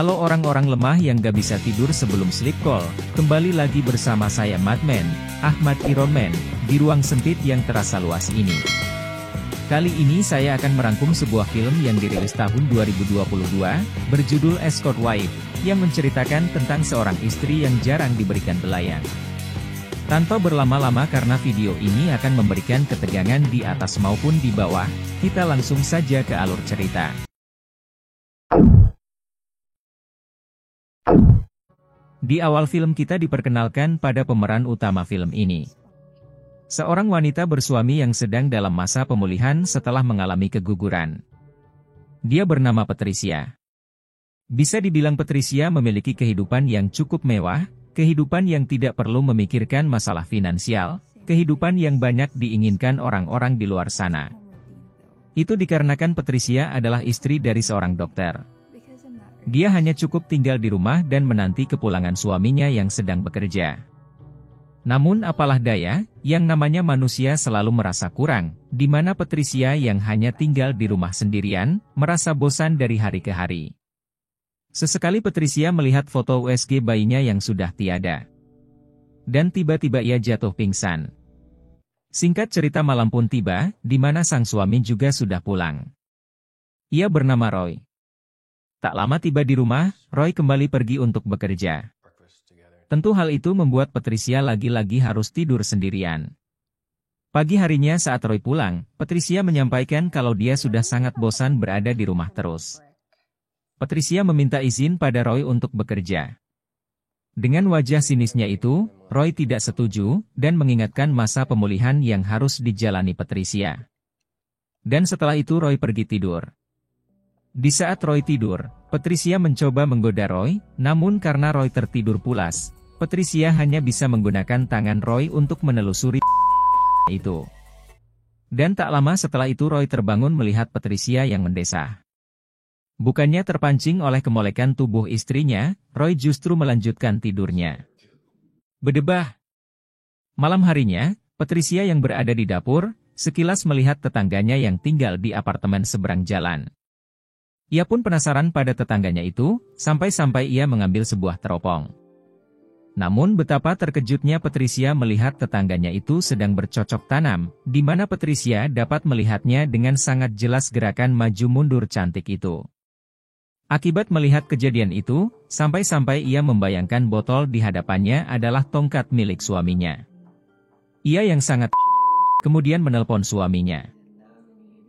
Halo orang-orang lemah yang gak bisa tidur sebelum sleep call, kembali lagi bersama saya Madman, Ahmad Ironman, di ruang sempit yang terasa luas ini. Kali ini saya akan merangkum sebuah film yang dirilis tahun 2022, berjudul Escort Wife, yang menceritakan tentang seorang istri yang jarang diberikan belayan. Tanpa berlama-lama karena video ini akan memberikan ketegangan di atas maupun di bawah, kita langsung saja ke alur cerita. Di awal film kita diperkenalkan pada pemeran utama film ini. Seorang wanita bersuami yang sedang dalam masa pemulihan setelah mengalami keguguran. Dia bernama Patricia. Bisa dibilang Patricia memiliki kehidupan yang cukup mewah, kehidupan yang tidak perlu memikirkan masalah finansial, kehidupan yang banyak diinginkan orang-orang di luar sana. Itu dikarenakan Patricia adalah istri dari seorang dokter. Dia hanya cukup tinggal di rumah dan menanti kepulangan suaminya yang sedang bekerja. Namun apalah daya, yang namanya manusia selalu merasa kurang, di mana Patricia yang hanya tinggal di rumah sendirian, merasa bosan dari hari ke hari. Sesekali Patricia melihat foto USG bayinya yang sudah tiada. Dan tiba-tiba ia jatuh pingsan. Singkat cerita malam pun tiba, di mana sang suami juga sudah pulang. Ia bernama Roy. Tak lama tiba di rumah, Roy kembali pergi untuk bekerja. Tentu hal itu membuat Patricia lagi-lagi harus tidur sendirian. Pagi harinya saat Roy pulang, Patricia menyampaikan kalau dia sudah sangat bosan berada di rumah terus. Patricia meminta izin pada Roy untuk bekerja. Dengan wajah sinisnya itu, Roy tidak setuju, dan mengingatkan masa pemulihan yang harus dijalani Patricia. Dan setelah itu Roy pergi tidur. Di saat Roy tidur, Patricia mencoba menggoda Roy, namun karena Roy tertidur pulas, Patricia hanya bisa menggunakan tangan Roy untuk menelusuri itu. Dan tak lama setelah itu Roy terbangun melihat Patricia yang mendesah. Bukannya terpancing oleh kemolekan tubuh istrinya, Roy justru melanjutkan tidurnya. Berdebah. Malam harinya, Patricia yang berada di dapur, sekilas melihat tetangganya yang tinggal di apartemen seberang jalan. Ia pun penasaran pada tetangganya itu, sampai-sampai ia mengambil sebuah teropong. Namun betapa terkejutnya Patricia melihat tetangganya itu sedang bercocok tanam, di mana Patricia dapat melihatnya dengan sangat jelas gerakan maju mundur cantik itu. Akibat melihat kejadian itu, sampai-sampai ia membayangkan botol di hadapannya adalah tongkat milik suaminya. Ia yang sangat kemudian menelpon suaminya.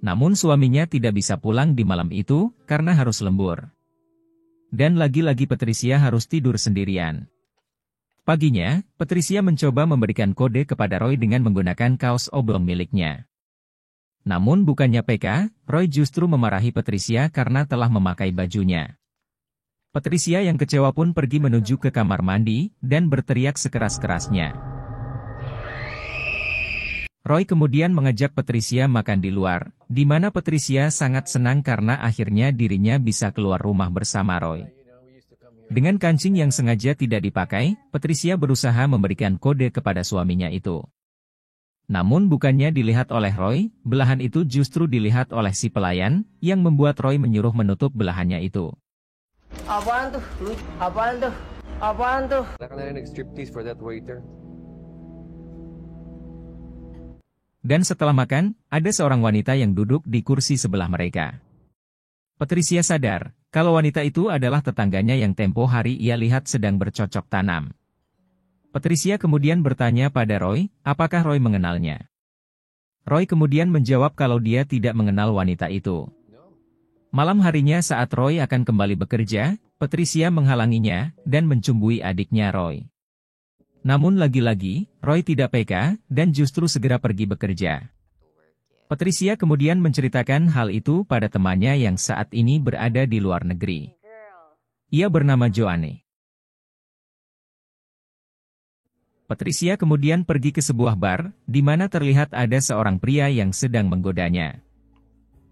Namun suaminya tidak bisa pulang di malam itu, karena harus lembur. Dan lagi-lagi Patricia harus tidur sendirian. Paginya, Patricia mencoba memberikan kode kepada Roy dengan menggunakan kaos oblong miliknya. Namun bukannya PK, Roy justru memarahi Patricia karena telah memakai bajunya. Patricia yang kecewa pun pergi menuju ke kamar mandi, dan berteriak sekeras-kerasnya. Roy kemudian mengajak Patricia makan di luar, di mana Patricia sangat senang karena akhirnya dirinya bisa keluar rumah bersama Roy. Dengan kancing yang sengaja tidak dipakai, Patricia berusaha memberikan kode kepada suaminya itu. Namun bukannya dilihat oleh Roy, belahan itu justru dilihat oleh si pelayan, yang membuat Roy menyuruh menutup belahannya itu. Apaan tuh? Apaan tuh? Apaan tuh? Dan setelah makan, ada seorang wanita yang duduk di kursi sebelah mereka. Patricia sadar, kalau wanita itu adalah tetangganya yang tempo hari ia lihat sedang bercocok tanam. Patricia kemudian bertanya pada Roy, apakah Roy mengenalnya. Roy kemudian menjawab kalau dia tidak mengenal wanita itu. Malam harinya saat Roy akan kembali bekerja, Patricia menghalanginya, dan mencumbui adiknya Roy. Namun lagi-lagi, Roy tidak peka, dan justru segera pergi bekerja. Patricia kemudian menceritakan hal itu pada temannya yang saat ini berada di luar negeri. Ia bernama Joanne. Patricia kemudian pergi ke sebuah bar, di mana terlihat ada seorang pria yang sedang menggodanya.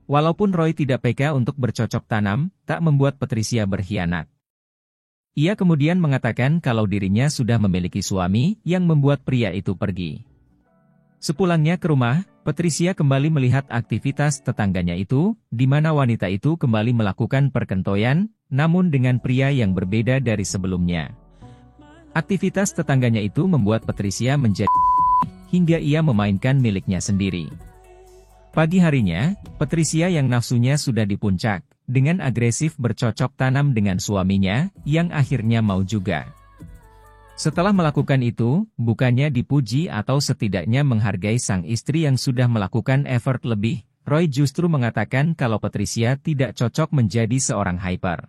Walaupun Roy tidak peka untuk bercocok tanam, tak membuat Patricia berkhianat. Ia kemudian mengatakan kalau dirinya sudah memiliki suami, yang membuat pria itu pergi. Sepulangnya ke rumah, Patricia kembali melihat aktivitas tetangganya itu, di mana wanita itu kembali melakukan perkentoyan, namun dengan pria yang berbeda dari sebelumnya. Aktivitas tetangganya itu membuat Patricia menjadi hingga ia memainkan miliknya sendiri. Pagi harinya, Patricia yang nafsunya sudah di puncak, dengan agresif bercocok tanam dengan suaminya, yang akhirnya mau juga. Setelah melakukan itu, bukannya dipuji atau setidaknya menghargai sang istri yang sudah melakukan effort lebih, Roy justru mengatakan kalau Patricia tidak cocok menjadi seorang hyper.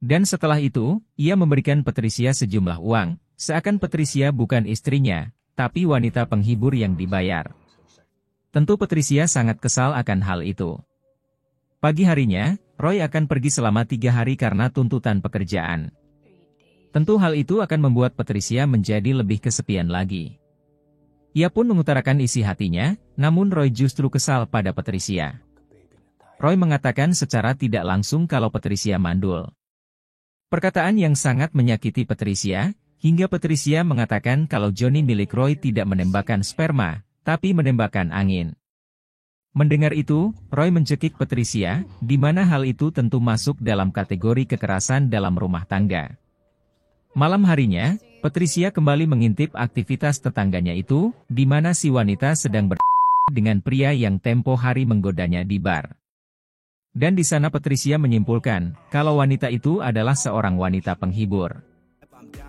Dan setelah itu, ia memberikan Patricia sejumlah uang, seakan Patricia bukan istrinya, tapi wanita penghibur yang dibayar. Tentu Patricia sangat kesal akan hal itu. Pagi harinya, Roy akan pergi selama 3 hari karena tuntutan pekerjaan. Tentu hal itu akan membuat Patricia menjadi lebih kesepian lagi. Ia pun mengutarakan isi hatinya, namun Roy justru kesal pada Patricia. Roy mengatakan secara tidak langsung kalau Patricia mandul. Perkataan yang sangat menyakiti Patricia, hingga Patricia mengatakan kalau Johnny milik Roy tidak menembakkan sperma, tapi menembakkan angin. Mendengar itu, Roy mencekik Patricia, di mana hal itu tentu masuk dalam kategori kekerasan dalam rumah tangga. Malam harinya, Patricia kembali mengintip aktivitas tetangganya itu, di mana si wanita sedang dengan pria yang tempo hari menggodanya di bar. Dan di sana Patricia menyimpulkan, kalau wanita itu adalah seorang wanita penghibur.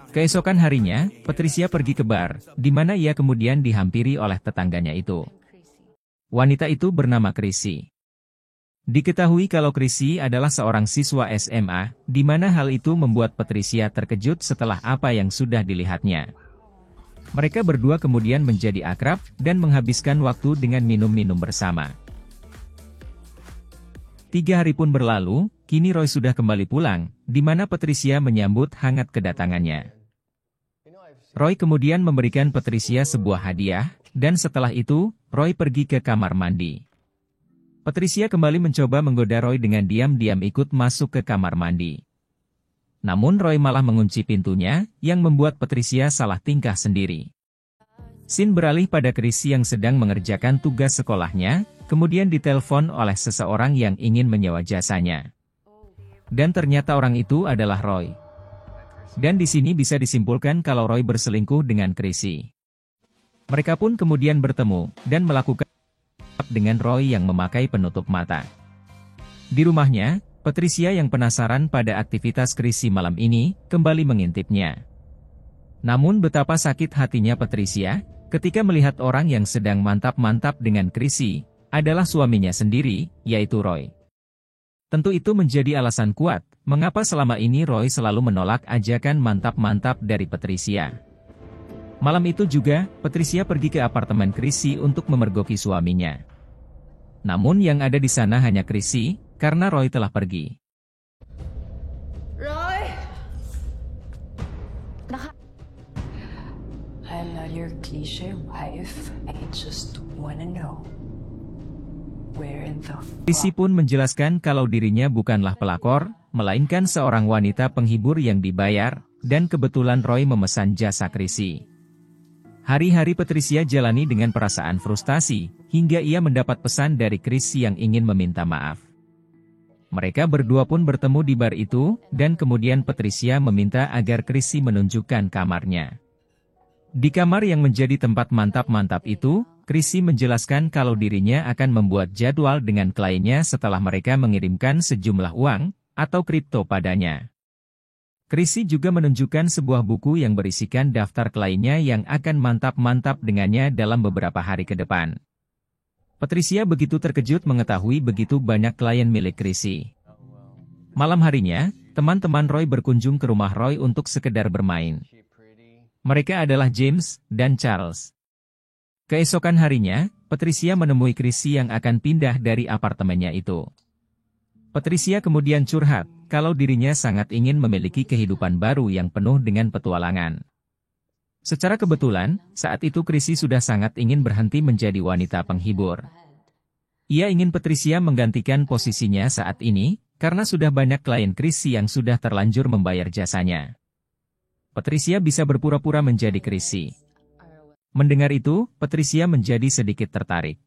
Keesokan harinya, Patricia pergi ke bar, di mana ia kemudian dihampiri oleh tetangganya itu. Wanita itu bernama Chrissy. Diketahui kalau Chrissy adalah seorang siswa SMA, di mana hal itu membuat Patricia terkejut setelah apa yang sudah dilihatnya. Mereka berdua kemudian menjadi akrab, dan menghabiskan waktu dengan minum-minum bersama. 3 hari pun berlalu, kini Roy sudah kembali pulang, di mana Patricia menyambut hangat kedatangannya. Roy kemudian memberikan Patricia sebuah hadiah, dan setelah itu, Roy pergi ke kamar mandi. Patricia kembali mencoba menggoda Roy dengan diam-diam ikut masuk ke kamar mandi. Namun Roy malah mengunci pintunya, yang membuat Patricia salah tingkah sendiri. Scene beralih pada Chrissy yang sedang mengerjakan tugas sekolahnya, kemudian ditelepon oleh seseorang yang ingin menyewa jasanya. Dan ternyata orang itu adalah Roy. Dan di sini bisa disimpulkan kalau Roy berselingkuh dengan Chrissy. Mereka pun kemudian bertemu, dan melakukan dengan Roy yang memakai penutup mata. Di rumahnya, Patricia yang penasaran pada aktivitas Chrissy malam ini, kembali mengintipnya. Namun betapa sakit hatinya Patricia, ketika melihat orang yang sedang mantap-mantap dengan Chrissy, adalah suaminya sendiri, yaitu Roy. Tentu itu menjadi alasan kuat, mengapa selama ini Roy selalu menolak ajakan mantap-mantap dari Patricia. Malam itu juga, Patricia pergi ke apartemen Chrissy untuk memergoki suaminya. Namun yang ada di sana hanya Chrissy, karena Roy telah pergi. Roy! I'm not your cliche wife. I just wanna know. Where in the Chrissy pun menjelaskan kalau dirinya bukanlah pelakor, melainkan seorang wanita penghibur yang dibayar, dan kebetulan Roy memesan jasa Chrissy. Hari-hari Patricia jalani dengan perasaan frustasi, hingga ia mendapat pesan dari Chrissy yang ingin meminta maaf. Mereka berdua pun bertemu di bar itu, dan kemudian Patricia meminta agar Chrissy menunjukkan kamarnya. Di kamar yang menjadi tempat mantap-mantap itu, Chrissy menjelaskan kalau dirinya akan membuat jadwal dengan kliennya setelah mereka mengirimkan sejumlah uang, atau kripto padanya. Chrissy juga menunjukkan sebuah buku yang berisikan daftar kliennya yang akan mantap-mantap dengannya dalam beberapa hari ke depan. Patricia begitu terkejut mengetahui begitu banyak klien milik Chrissy. Malam harinya, teman-teman Roy berkunjung ke rumah Roy untuk sekedar bermain. Mereka adalah James dan Charles. Keesokan harinya, Patricia menemui Chrissy yang akan pindah dari apartemennya itu. Patricia kemudian curhat, kalau dirinya sangat ingin memiliki kehidupan baru yang penuh dengan petualangan. Secara kebetulan, saat itu Chrissy sudah sangat ingin berhenti menjadi wanita penghibur. Ia ingin Patricia menggantikan posisinya saat ini, karena sudah banyak klien Chrissy yang sudah terlanjur membayar jasanya. Patricia bisa berpura-pura menjadi Chrissy. Mendengar itu, Patricia menjadi sedikit tertarik.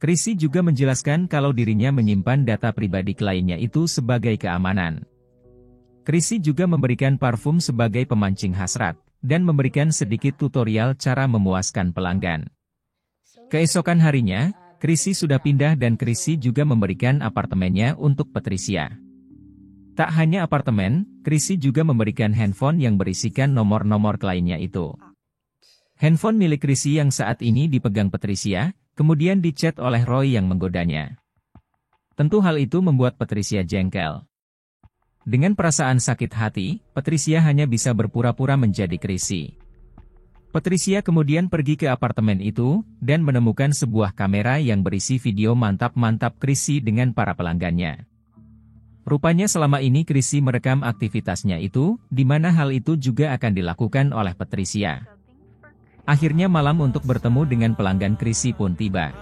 Chrissy juga menjelaskan kalau dirinya menyimpan data pribadi kliennya itu sebagai keamanan. Chrissy juga memberikan parfum sebagai pemancing hasrat, dan memberikan sedikit tutorial cara memuaskan pelanggan. Keesokan harinya, Chrissy sudah pindah dan Chrissy juga memberikan apartemennya untuk Patricia. Tak hanya apartemen, Chrissy juga memberikan handphone yang berisikan nomor-nomor kliennya itu. Handphone milik Chrissy yang saat ini dipegang Patricia, kemudian dicat oleh Roy yang menggodanya. Tentu hal itu membuat Patricia jengkel. Dengan perasaan sakit hati, Patricia hanya bisa berpura-pura menjadi Chrissy. Patricia kemudian pergi ke apartemen itu, dan menemukan sebuah kamera yang berisi video mantap-mantap Chrissy dengan para pelanggannya. Rupanya selama ini Chrissy merekam aktivitasnya itu, di mana hal itu juga akan dilakukan oleh Patricia. Akhirnya malam untuk bertemu dengan pelanggan Chrissy pun tiba.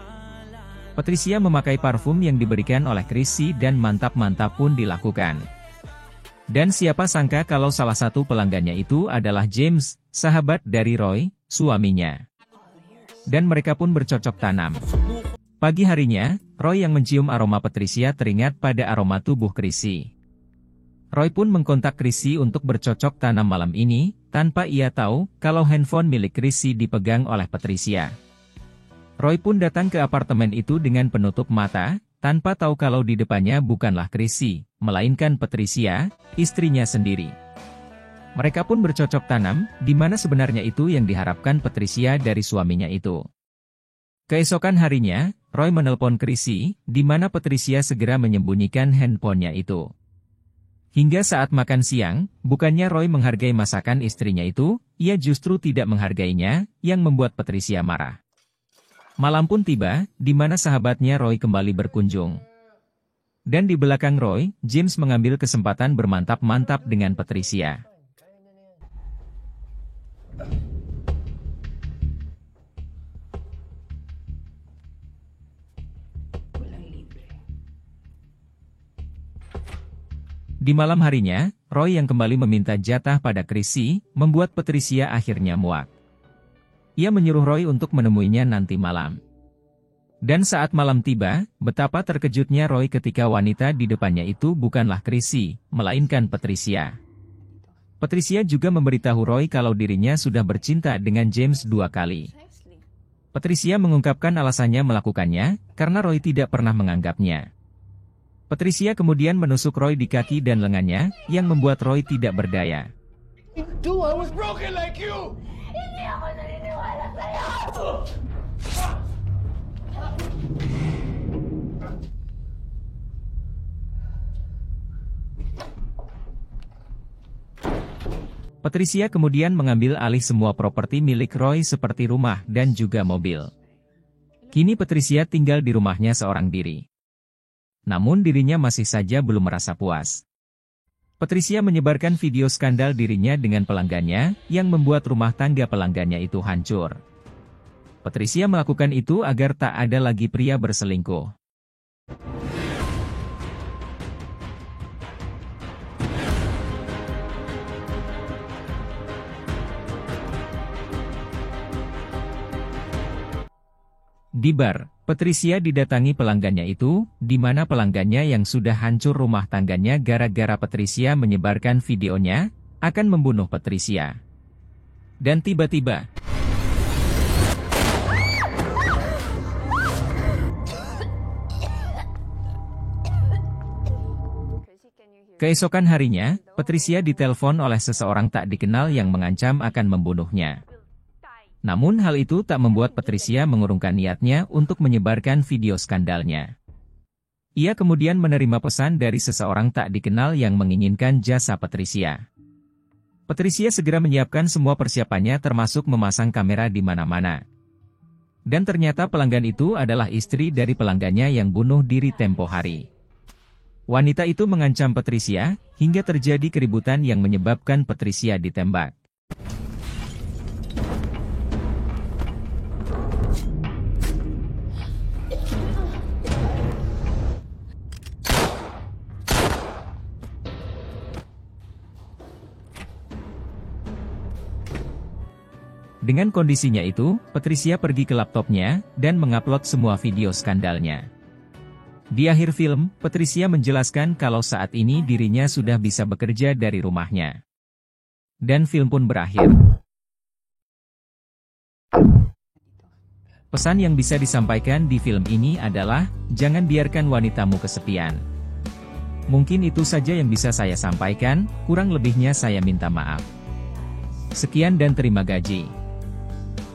Patricia memakai parfum yang diberikan oleh Chrissy dan mantap-mantap pun dilakukan. Dan siapa sangka kalau salah satu pelanggannya itu adalah James, sahabat dari Roy, suaminya. Dan mereka pun bercocok tanam. Pagi harinya, Roy yang mencium aroma Patricia teringat pada aroma tubuh Chrissy. Roy pun mengkontak Chrissy untuk bercocok tanam malam ini, tanpa ia tahu kalau handphone milik Chrissy dipegang oleh Patricia. Roy pun datang ke apartemen itu dengan penutup mata, tanpa tahu kalau di depannya bukanlah Chrissy, melainkan Patricia, istrinya sendiri. Mereka pun bercocok tanam, di mana sebenarnya itu yang diharapkan Patricia dari suaminya itu. Keesokan harinya, Roy menelpon Chrissy, di mana Patricia segera menyembunyikan handphonenya itu. Hingga saat makan siang, bukannya Roy menghargai masakan istrinya itu, ia justru tidak menghargainya, yang membuat Patricia marah. Malam pun tiba, di mana sahabatnya Roy kembali berkunjung. Dan di belakang Roy, James mengambil kesempatan bermantap-mantap dengan Patricia. Di malam harinya, Roy yang kembali meminta jatah pada Chrissy, membuat Patricia akhirnya muak. Ia menyuruh Roy untuk menemuinya nanti malam. Dan saat malam tiba, betapa terkejutnya Roy ketika wanita di depannya itu bukanlah Chrissy, melainkan Patricia. Patricia juga memberitahu Roy kalau dirinya sudah bercinta dengan James 2 kali. Patricia mengungkapkan alasannya melakukannya, karena Roy tidak pernah menganggapnya. Patricia kemudian menusuk Roy di kaki dan lengannya, yang membuat Roy tidak berdaya. Dude, I was broken like you! Hindi ako naniniwala sa'yo! Patricia kemudian mengambil alih semua properti milik Roy seperti rumah dan juga mobil. Kini Patricia tinggal di rumahnya seorang diri. Namun dirinya masih saja belum merasa puas. Patricia menyebarkan video skandal dirinya dengan pelanggannya, yang membuat rumah tangga pelanggannya itu hancur. Patricia melakukan itu agar tak ada lagi pria berselingkuh. Di bar, Patricia didatangi pelanggannya itu, di mana pelanggannya yang sudah hancur rumah tangganya gara-gara Patricia menyebarkan videonya, akan membunuh Patricia. Dan tiba-tiba, keesokan harinya, Patricia ditelepon oleh seseorang tak dikenal yang mengancam akan membunuhnya. Namun hal itu tak membuat Patricia mengurungkan niatnya untuk menyebarkan video skandalnya. Ia kemudian menerima pesan dari seseorang tak dikenal yang menginginkan jasa Patricia. Patricia segera menyiapkan semua persiapannya termasuk memasang kamera di mana-mana. Dan ternyata pelanggan itu adalah istri dari pelanggannya yang bunuh diri tempo hari. Wanita itu mengancam Patricia, hingga terjadi keributan yang menyebabkan Patricia ditembak. Dengan kondisinya itu, Patricia pergi ke laptopnya, dan mengupload semua video skandalnya. Di akhir film, Patricia menjelaskan kalau saat ini dirinya sudah bisa bekerja dari rumahnya. Dan film pun berakhir. Pesan yang bisa disampaikan di film ini adalah, jangan biarkan wanitamu kesepian. Mungkin itu saja yang bisa saya sampaikan, kurang lebihnya saya minta maaf. Sekian dan terima gaji.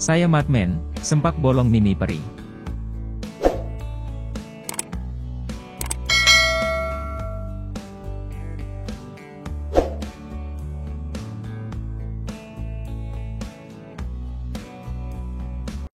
Saya Madman, Sempak Bolong Mimi Peri.